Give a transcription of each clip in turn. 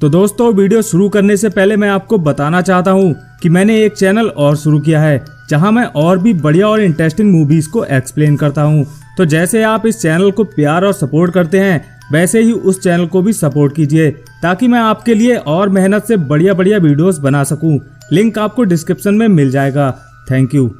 तो दोस्तों, वीडियो शुरू करने से पहले मैं आपको बताना चाहता हूँ कि मैंने एक चैनल और शुरू किया है जहाँ मैं और भी बढ़िया और इंटरेस्टिंग मूवीज को एक्सप्लेन करता हूँ। तो जैसे आप इस चैनल को प्यार और सपोर्ट करते हैं, वैसे ही उस चैनल को भी सपोर्ट कीजिए ताकि मैं आपके लिए और मेहनत से बढ़िया बढ़िया वीडियोस बना सकूं। लिंक आपको डिस्क्रिप्शन में मिल जाएगा। Thank you.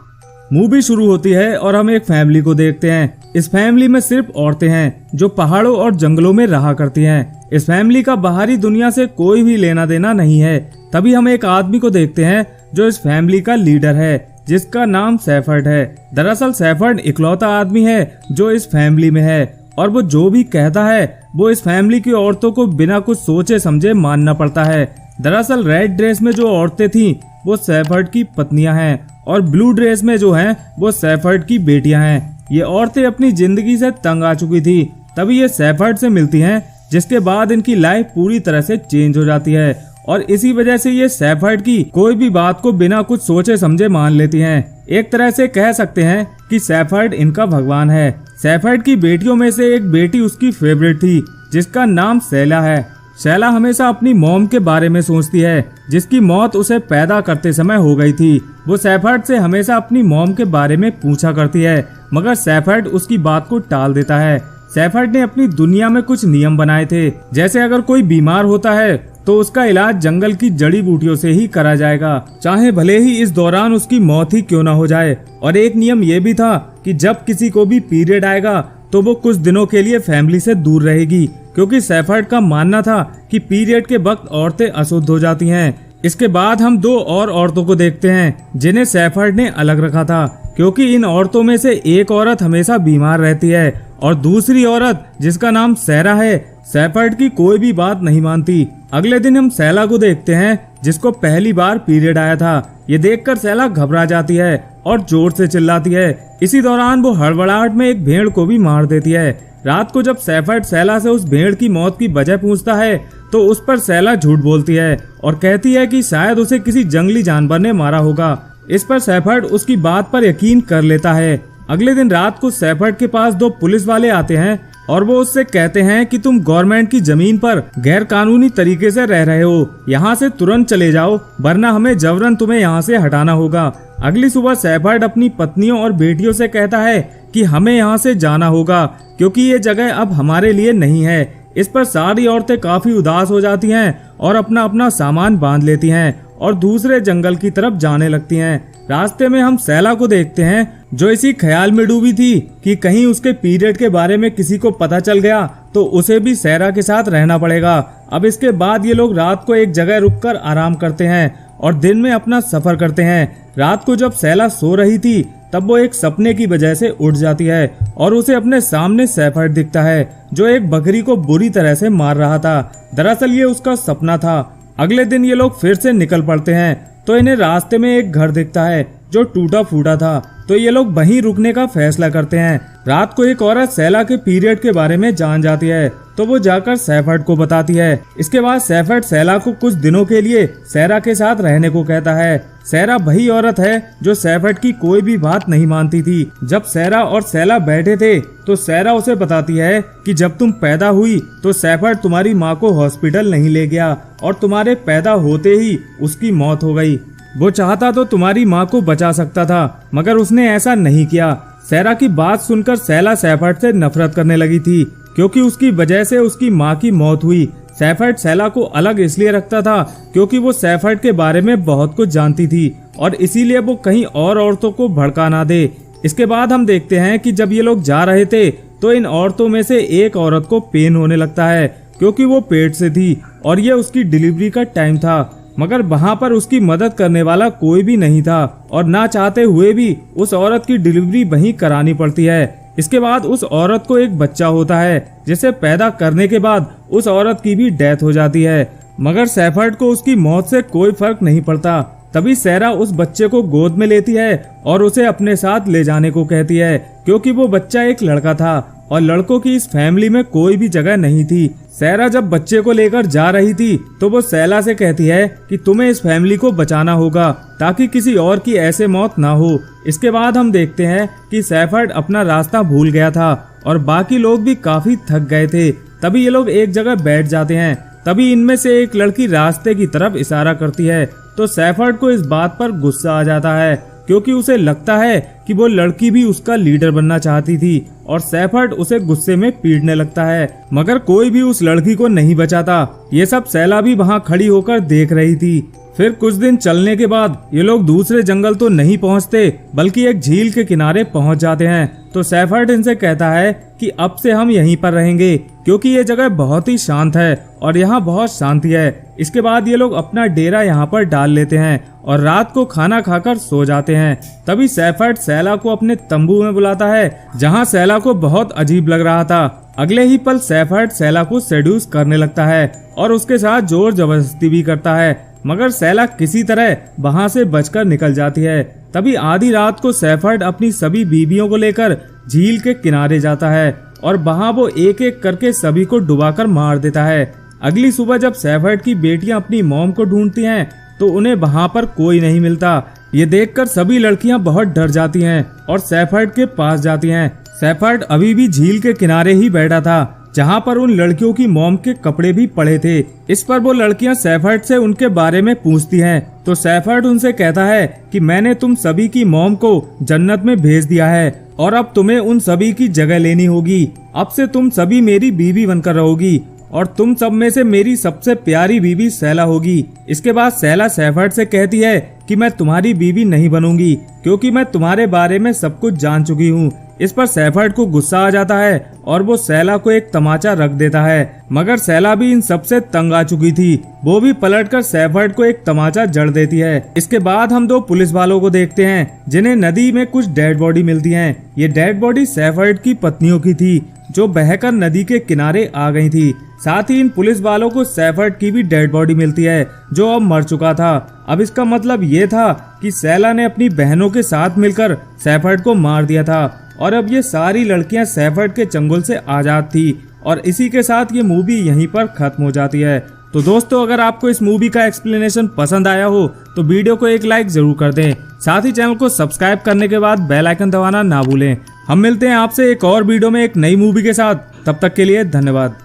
मूवी शुरू होती है और हम एक फैमिली को देखते हैं। इस फैमिली में सिर्फ औरतें हैं जो पहाड़ों और जंगलों में रहा करती हैं। इस फैमिली का बाहरी दुनिया से कोई भी लेना देना नहीं है। तभी हम एक आदमी को देखते हैं जो इस फैमिली का लीडर है, जिसका नाम सैफर्ड है। दरअसल सैफर्ड इकलौता आदमी है जो इस फैमिली में है और वो जो भी कहता है वो इस फैमिली की औरतों को बिना कुछ सोचे समझे मानना पड़ता है। दरअसल रेड ड्रेस में जो औरतें थीं वो सैफर्ड की पत्नियां हैं और ब्लू ड्रेस में जो हैं वो सैफर्ड की बेटियां हैं। ये औरतें अपनी जिंदगी से तंग आ चुकी थी, तभी ये सैफर्ड से मिलती हैं, जिसके बाद इनकी लाइफ पूरी तरह से चेंज हो जाती है और इसी वजह से ये सैफर्ड की कोई भी बात को बिना कुछ सोचे समझे मान लेती हैं। एक तरह से कह सकते हैं कि सैफर्ड इनका भगवान है। सैफर्ड की बेटियों में से एक बेटी उसकी फेवरेट थी, जिसका नाम शैला है। शैला हमेशा अपनी मॉम के बारे में सोचती है, जिसकी मौत उसे पैदा करते समय हो गई थी। वो सैफर्ड से हमेशा अपनी मॉम के बारे में पूछा करती है, मगर सैफर्ड उसकी बात को टाल देता है। सैफर्ड ने अपनी दुनिया में कुछ नियम बनाए थे, जैसे अगर कोई बीमार होता है तो उसका इलाज जंगल की जड़ी बूटियों से ही करा जाएगा, चाहे भले ही इस दौरान उसकी मौत ही क्यों न हो जाए। और एक नियम ये भी था कि जब किसी को भी पीरियड आएगा तो वो कुछ दिनों के लिए फैमिली से दूर रहेगी, क्योंकि सैफर्ड का मानना था कि पीरियड के वक्त औरतें अशुद्ध हो जाती हैं। इसके बाद हम दो और औरतों को देखते हैं जिन्हें सैफर्ड ने अलग रखा था, क्योंकि इन औरतों में से एक औरत हमेशा बीमार रहती है और दूसरी औरत, जिसका नाम सैरा है, सैफर्ड की कोई भी बात नहीं मानती। अगले दिन हम शैला को देखते हैं, जिसको पहली बार पीरियड आया था। ये देखकर शैला घबरा जाती है और जोर से चिल्लाती है। इसी दौरान वो हड़बड़ाहट में एक भेड़ को भी मार देती है। रात को जब सैफर्ड शैला से उस भेड़ की मौत की वजह पूछता है तो उस पर शैला झूठ बोलती है और कहती है कि शायद उसे किसी जंगली जानवर ने मारा होगा। इस पर सैफर्ड उसकी बात पर यकीन कर लेता है। अगले दिन रात को सैफर्ड के पास दो पुलिस वाले आते हैं और वो उससे कहते हैं कि तुम गवर्नमेंट की जमीन पर गैर कानूनी तरीके से रह रहे हो, यहाँ से तुरंत चले जाओ, वरना हमें जबरन तुम्हें यहाँ से हटाना होगा। अगली सुबह सैफर्ड अपनी पत्नियों और बेटियों से कहता है कि हमें यहाँ से जाना होगा, क्योंकि ये जगह अब हमारे लिए नहीं है। इस पर सारी औरतें काफी उदास हो जाती हैं और अपना अपना सामान बांध लेती हैं और दूसरे जंगल की तरफ जाने लगती हैं। रास्ते में हम शैला को देखते हैं, जो इसी ख्याल में डूबी थी कि कहीं उसके पीरियड के बारे में किसी को पता चल गया तो उसे भी सैरा के साथ रहना पड़ेगा। अब इसके बाद ये लोग रात को एक जगह रुककर आराम करते हैं और दिन में अपना सफर करते हैं। रात को जब शैला सो रही थी तब वो एक सपने की वजह से उठ जाती है और उसे अपने सामने सैफर्ड दिखता है, जो एक बकरी को बुरी तरह से मार रहा था। दरअसल ये उसका सपना था। अगले दिन ये लोग फिर से निकल पड़ते हैं तो इन्हें रास्ते में एक घर दिखता है जो टूटा फूटा था, तो ये लोग वहीं रुकने का फैसला करते हैं। रात को एक औरत शैला के पीरियड के बारे में जान जाती है तो वो जाकर सैफर्ड को बताती है। इसके बाद सैफर्ड शैला को कुछ दिनों के लिए सैरा के साथ रहने को कहता है। सैरा वही औरत है जो सैफर्ड की कोई भी बात नहीं मानती थी। जब सैरा और शैला बैठे थे तो सैरा उसे बताती है कि जब तुम पैदा हुई तो सैफर्ड तुम्हारी माँ को हॉस्पिटल नहीं ले गया और तुम्हारे पैदा होते ही उसकी मौत हो गई। वो चाहता तो तुम्हारी माँ को बचा सकता था, मगर उसने ऐसा नहीं किया। सैरा की बात सुनकर शैला सैफर्ड से नफरत करने लगी थी, क्योंकि उसकी वजह से उसकी माँ की मौत हुई। सैफर्ड शैला को अलग इसलिए रखता था क्योंकि वो सैफर्ड के बारे में बहुत कुछ जानती थी और इसीलिए वो कहीं और औरतों को भड़का ना दे। इसके बाद हम देखते हैं कि जब ये लोग जा रहे थे तो इन औरतों में से एक औरत को पेन होने लगता है, क्योंकि वो पेट से थी और ये उसकी डिलीवरी का टाइम था। मगर वहाँ पर उसकी मदद करने वाला कोई भी नहीं था और ना चाहते हुए भी उस औरत की डिलीवरी वहीं करानी पड़ती है। इसके बाद उस औरत को एक बच्चा होता है, जिसे पैदा करने के बाद उस औरत की भी डेथ हो जाती है, मगर सैफर्ड को उसकी मौत से कोई फर्क नहीं पड़ता। तभी सैरा उस बच्चे को गोद में लेती है और उसे अपने साथ ले जाने को कहती है, क्योंकि वो बच्चा एक लड़का था और लड़कों की इस फैमिली में कोई भी जगह नहीं थी। सैरा जब बच्चे को लेकर जा रही थी तो वो शैला से कहती है कि तुम्हें इस फैमिली को बचाना होगा ताकि किसी और की ऐसे मौत ना हो। इसके बाद हम देखते हैं कि सैफर्ड अपना रास्ता भूल गया था और बाकी लोग भी काफी थक गए थे। तभी ये लोग एक जगह बैठ जाते हैं। तभी इनमें से एक लड़की रास्ते की तरफ इशारा करती है तो सैफर्ड को इस बात पर गुस्सा आ जाता है, क्योंकि उसे लगता है कि वो लड़की भी उसका लीडर बनना चाहती थी और सैफर्ड उसे गुस्से में पीटने लगता है, मगर कोई भी उस लड़की को नहीं बचाता। ये सब सैला भी वहाँ खड़ी होकर देख रही थी। फिर कुछ दिन चलने के बाद ये लोग दूसरे जंगल तो नहीं पहुँचते बल्कि एक झील के किनारे पहुँच जाते हैं। तो सैफर्ड इनसे कहता है कि अब से हम यहीं पर रहेंगे, क्योंकि ये जगह बहुत ही शांत है और यहाँ बहुत शांति है। इसके बाद ये लोग अपना डेरा यहाँ पर डाल लेते हैं और रात को खाना खाकर सो जाते हैं। तभी सैफर्ड सैला को अपने तंबू में बुलाता है, जहाँ सैला को बहुत अजीब लग रहा था। अगले ही पल सैफर्ड सैला को सेड्यूस करने लगता है और उसके साथ जोर जबरदस्ती भी करता है, मगर सैला किसी तरह वहाँ से बचकर निकल जाती है। तभी आधी रात को सैफर्ड अपनी सभी बीवियों को लेकर झील के किनारे जाता है और वहाँ वो एक एक करके सभी को डुबाकर मार देता है। अगली सुबह जब सैफर्ड की बेटियां अपनी मॉम को ढूंढती हैं तो उन्हें वहाँ पर कोई नहीं मिलता। ये देखकर सभी लड़कियां बहुत डर जाती हैं और सैफर्ड के पास जाती हैं। सैफर्ड अभी भी झील के किनारे ही बैठा था, जहाँ पर उन लड़कियों की मॉम के कपड़े भी पड़े थे। इस पर वो लड़कियां सैफर्ड से उनके बारे में पूछती हैं तो सैफर्ड उनसे कहता है कि मैंने तुम सभी की मॉम को जन्नत में भेज दिया है और अब तुम्हें उन सभी की जगह लेनी होगी। अब से तुम सभी मेरी बीवी बनकर रहोगी और तुम सब में से मेरी सबसे प्यारी बीवी सैला होगी। इसके बाद सैला सैफर्ड से कहती है कि मैं तुम्हारी बीवी नहीं बनूंगी, क्योंकि मैं तुम्हारे बारे में सब कुछ जान चुकी हूँ। इस पर सैफर्ड को गुस्सा आ जाता है और वो सैला को एक तमाचा रख देता है, मगर सैला भी इन सबसे तंग आ चुकी थी। वो भी पलटकर सैफर्ड को एक तमाचा जड़ देती है। इसके बाद हम दो पुलिस वालों को देखते हैं, जिन्हें नदी में कुछ डेड बॉडी मिलती हैं। ये डेड बॉडी सैफर्ड की पत्नियों की थी, जो बहकर नदी के किनारे आ गई थी। साथ ही इन पुलिस वालों को सैफर्ड की भी डेड बॉडी मिलती है, जो अब मर चुका था। अब इसका मतलब ये था कि सैला ने अपनी बहनों के साथ मिलकर सैफर्ड को मार दिया था और अब ये सारी लड़कियां सैफर्ड के चंगुल से आजाद थी। और इसी के साथ ये मूवी यहीं पर खत्म हो जाती है। तो दोस्तों, अगर आपको इस मूवी का एक्सप्लेनेशन पसंद आया हो तो वीडियो को एक लाइक जरूर कर दें। साथ ही चैनल को सब्सक्राइब करने के बाद बेल आइकन दबाना ना भूलें। हम मिलते हैं आपसे एक और वीडियो में एक नई मूवी के साथ। तब तक के लिए धन्यवाद।